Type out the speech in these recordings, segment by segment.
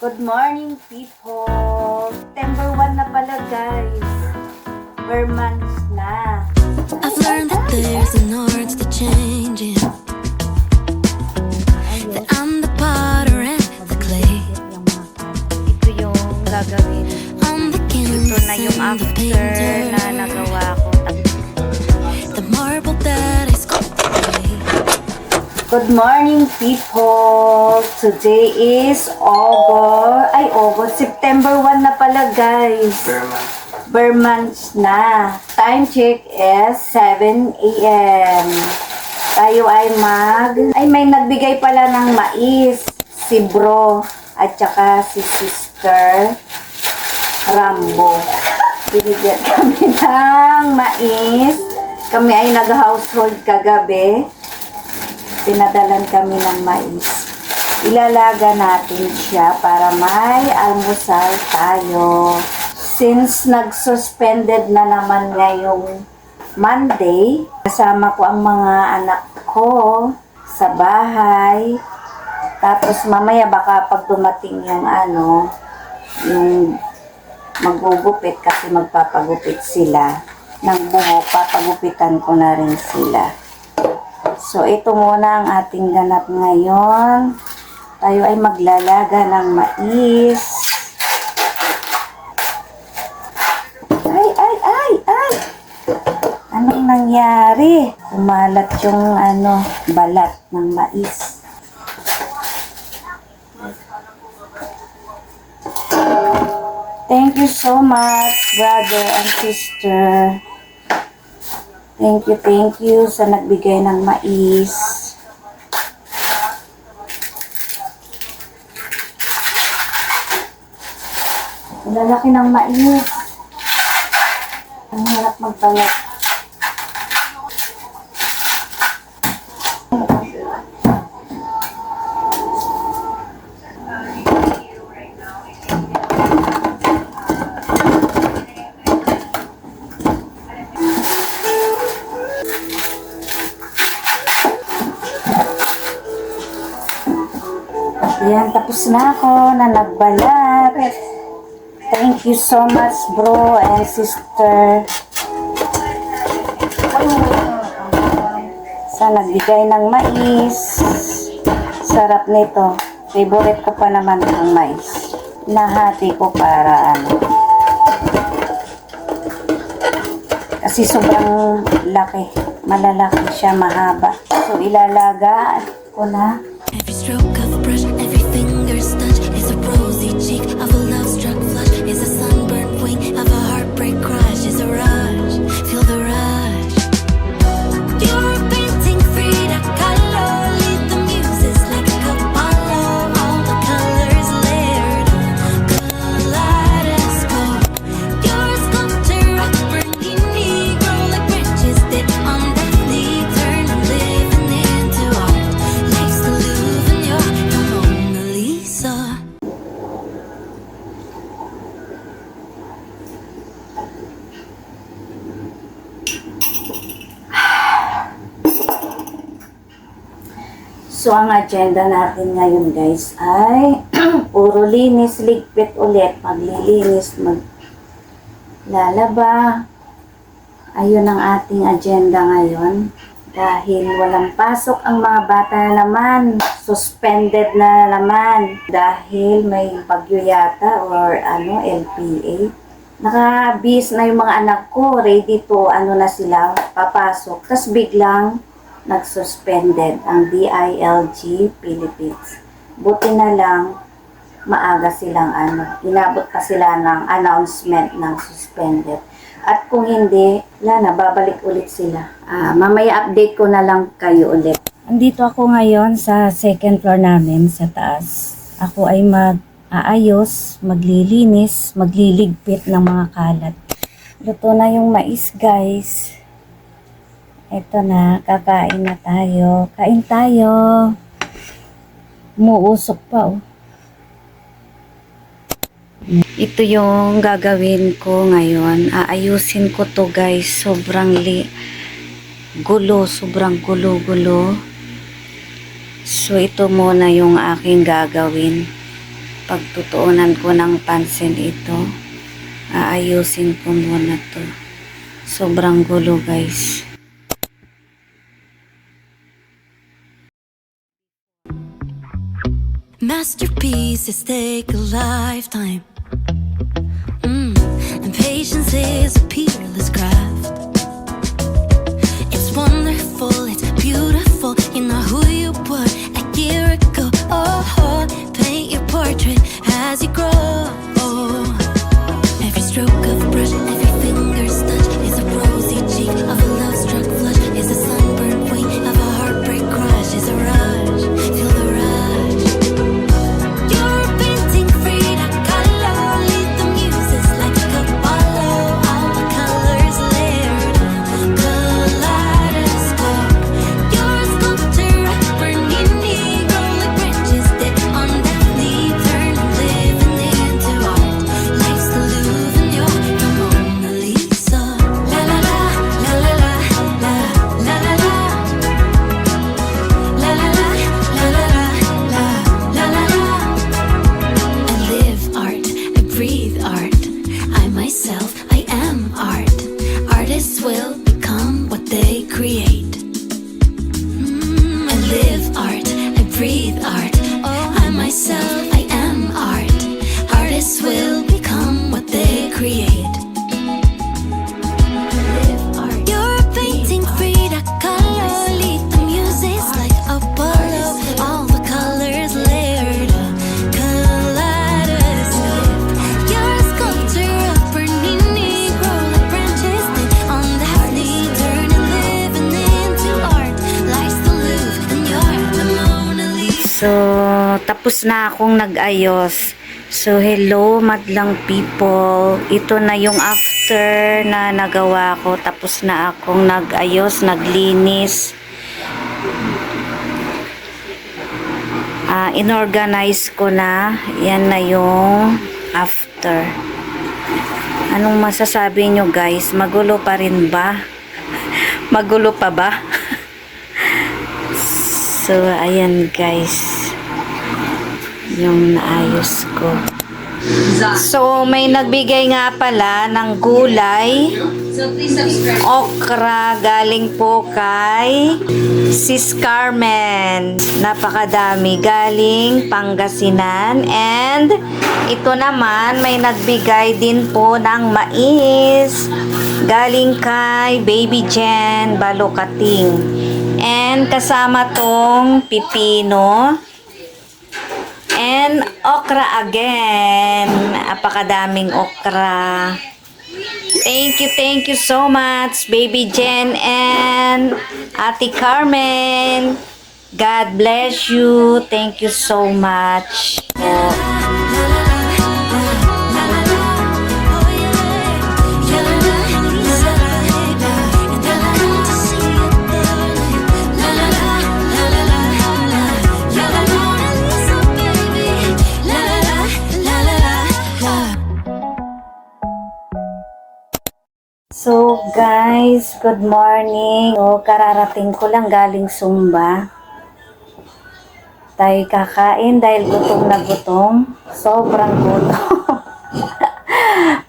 Good morning, people! September 1 na pala, guys. We're months na. I've learned that there's an art to changing. That I'm the potter and the clay. Ito yung gagawin. I'm the Ito na yung canvas and the after painter. na nagawa ko. The marble that I sculpted. Good morning, people! Today is September 1 na pala, guys. Bare months na. Time check is 7 a.m. Tayo ay may nagbigay pala ng mais. Si bro at saka si sister Rambo. Binigyan kami ng mais. Kami ay nag-household kagabi. Pinadalan kami ng mais. Ilalaga natin siya para may almusal tayo. Since nag-suspended na naman ngayong Monday, kasama ko ang mga anak ko sa bahay. Tapos mamaya baka pag dumating yung yung magugupit kasi magpapagupit sila ng buhok, papagupitan ko na rin sila. So, ito muna ang ating ganap ngayon. Tayo ay maglalaga ng mais. Ay! Anong nangyari? Umalat yung balat ng mais. Thank you so much, brother and sister. Thank you sa nagbigay ng mais. Ang lalaki ng mais. Ang hirap magpayat. Yan, tapos na ako na nagbalat. Thank you so much, bro and sister. Sa nagbigay ng mais. Sarap nito. Favorite ko pa naman ang mais. Nahati ko para kasi sobrang laki. Malalaki siya, mahaba. So, ilalaga ko na. Every stroke of a brush, every finger's touch is a rosy cheek of a love-struck flush, is a sunburned wing of a heartbreak crush, is a rush, feel the rush. You're a painting Frida Kahlo, lead the muses like a Apollo, all the colors layered on kaleidoscope. You're a sculptor of burning negro like branches did on Daphne, turn and living into art. Life's the Louvre and you're the Mona Lisa. So, ang agenda natin ngayon, guys, ay puro linis, ligpit ulit. Maglilinis, maglalaba. Ayun ang ating agenda ngayon. Dahil walang pasok ang mga bata na naman. Suspended na naman. Dahil may bagyo yata or LPA. Nakabis na yung mga anak ko. Ready to na sila papasok. Tapos biglang nag-suspended ang DILG Philippines. Buti na lang maaga silang inabot pa sila ng announcement ng suspended. At kung hindi, babalik ulit sila. Mamaya update ko na lang kayo ulit. Andito ako ngayon sa second floor namin sa taas. Ako ay mag-aayos, maglilinis, magliligpit ng mga kalat. Luto na yung mais, guys. Ito na, kakain na tayo. Kain tayo. Umuusok pa, oh. Ito yung gagawin ko ngayon. Aayusin ko to, guys. Sobrang sobrang gulo. So, ito muna yung aking gagawin. pagtutuunan ko ng pansin ito. Aayusin ko muna to. Sobrang gulo guys. Masterpieces take a lifetime. And patience is a peerless craft. It's wonderful, it's beautiful. You know who you were a year ago. Oh, paint your portrait as you grow. Every stroke of a brush, every finger's touch is a rosy cheek of a love-struck flush. Is a sunburned wing of a heartbreak crush. Is a rush, feel the rush. You're a painting Frida Kahlo, lead the muses like a Apollo. All the colors layered, kaleidoscope. You're a sculptor, rapper, Nini, grow like branches that on Daphne, turn living into art. Life's the Louvre and you're the Mona Lisa. La la la, la la la, la la la la. La la la, la la la, la la la la. I live art, I breathe art. I myself, I am art. Artists will become what they create. I live art, I breathe art. I myself, I am art. Artists will become what they create. You're a painting Frida Kahlo, lead the muses like Apollo. All the colors layered, kaleidoscope. You're a sculptor of Bernini, grow like branches that on Daphne, turn and living into art. Life's the Louvre and you're the Mona Lisa. So, tapos na akong nag-ayos. So, hello madlang people. Ito na yung after na nagawa ko. Tapos na akong nag-ayos, naglinis. Inorganize ko na. Yan na yung after. Anong masasabi nyo guys? Magulo pa rin ba? Magulo pa ba? So, ayan guys. Yung naayos ko. So, may nagbigay nga pala ng gulay. Okra, galing po kay Sis Carmen. Napakadami, galing Pangasinan. And ito naman, may nagbigay din po ng mais. Galing kay Baby Jen Balukating. And kasama tong pipino. And okra again. Apakadaming okra. Thank you so much, Baby Jen and Ate Carmen. God bless you. Thank you so much. So guys, good morning. So, kararating ko lang galing Zumba. Tayo kakain dahil gutom na gutom. Sobrang gutom.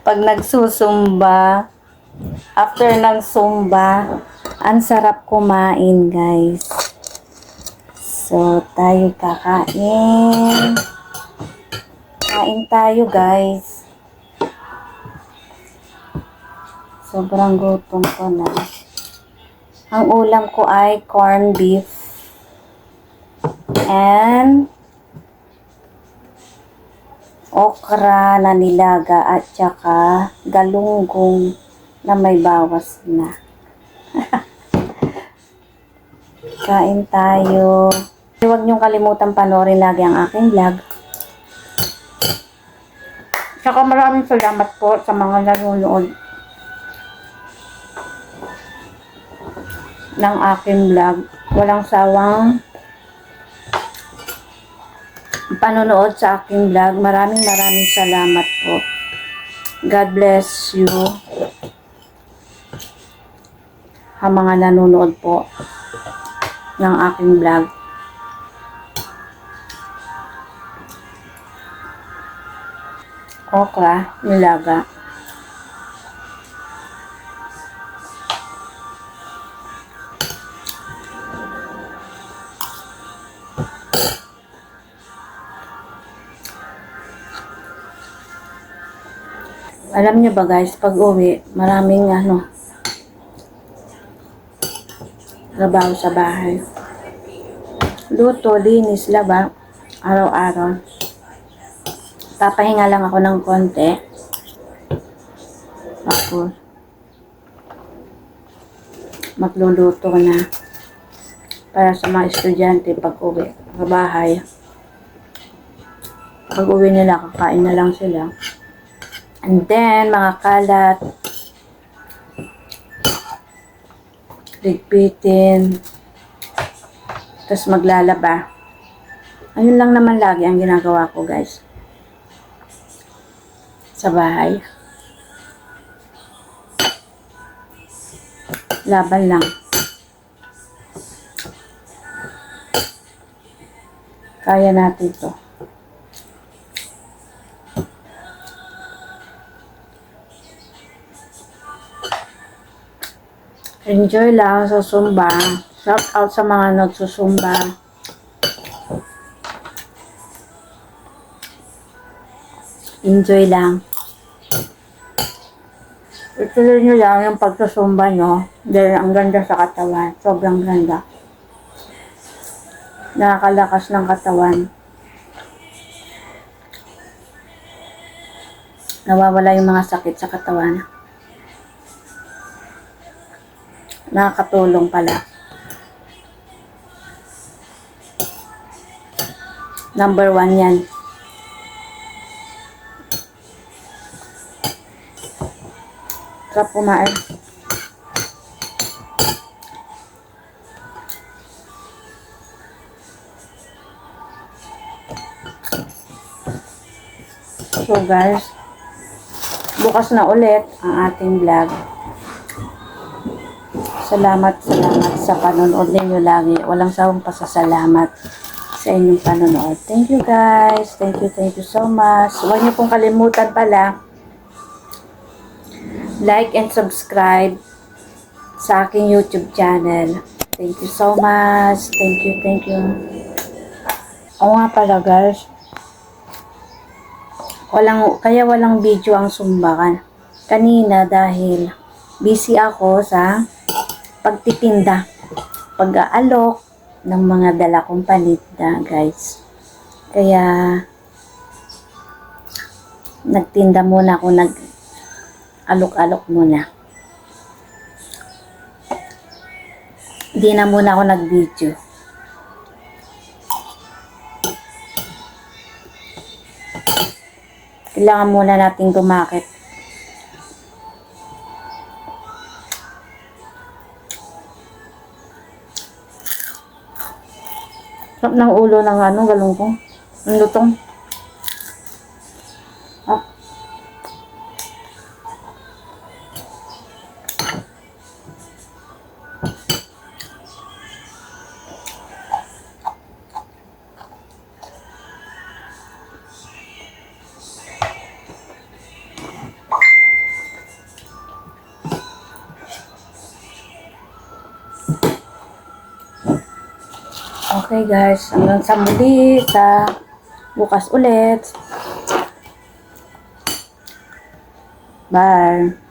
Pag nagsusumba, after ng Zumba, ang sarap kumain guys. So, tayo kakain. Kain tayo guys. Sobrang gutom ko na. Ang ulam ko ay corned beef and okra na nilaga at saka galunggong na may bawas na. Kain tayo. Huwag niyong kalimutan panoorin lagi ang aking vlog. Saka maraming salamat po sa mga nanonood ng aking vlog. Walang sawang panonood sa aking vlog. Maraming salamat po. God bless you. Ang mga nanonood po ng aking vlog. okra, nilaga. Alam niyo ba guys, pag uwi, maraming trabaho sa bahay. Luto, linis, laba, araw-araw. Papahinga lang ako ng konti. Tapos, magluluto na para sa mga estudyante pag uwi sa bahay. Pag uwi nila, kakain na lang sila. And then, mga kalat, ligpitin, tapos maglalaba. Ayun lang naman lagi ang ginagawa ko guys. Sa bahay. Laban lang. Kaya natin to. Enjoy lang sa Zumba. Shout out sa mga nagsusumba. Enjoy lang. Ituloy nyo lang yung pagsusumba nyo. Dahil ang ganda sa katawan. Sobrang ganda. Nakakalakas ng katawan. Nawawala yung mga sakit sa katawan. Nakakatulong pala. Number 1 yan. Sarap kumain. So guys, bukas na ulit ang ating vlog. Salamat sa panonood ninyo lagi. Walang sawang pasasalamat sa inyong panonood. Thank you guys. Thank you so much. Huwag niyo pong kalimutan pala, like and subscribe sa aking YouTube channel. Thank you so much. Thank you. Oo nga pala guys. Kaya walang video ang sumbakan. Kanina dahil busy ako sa pagtitinda, pag-aalok ng mga dala kong paninda guys. Kaya nagtinda muna ako, nag-alok-alok muna. Hindi na muna ako nag-video. Kailangan muna nating tumakit. Sarap ng ulo ng galunggong. Ang lutong. Ah. Okay guys, hanggang sa muli sa bukas ulit. Bye!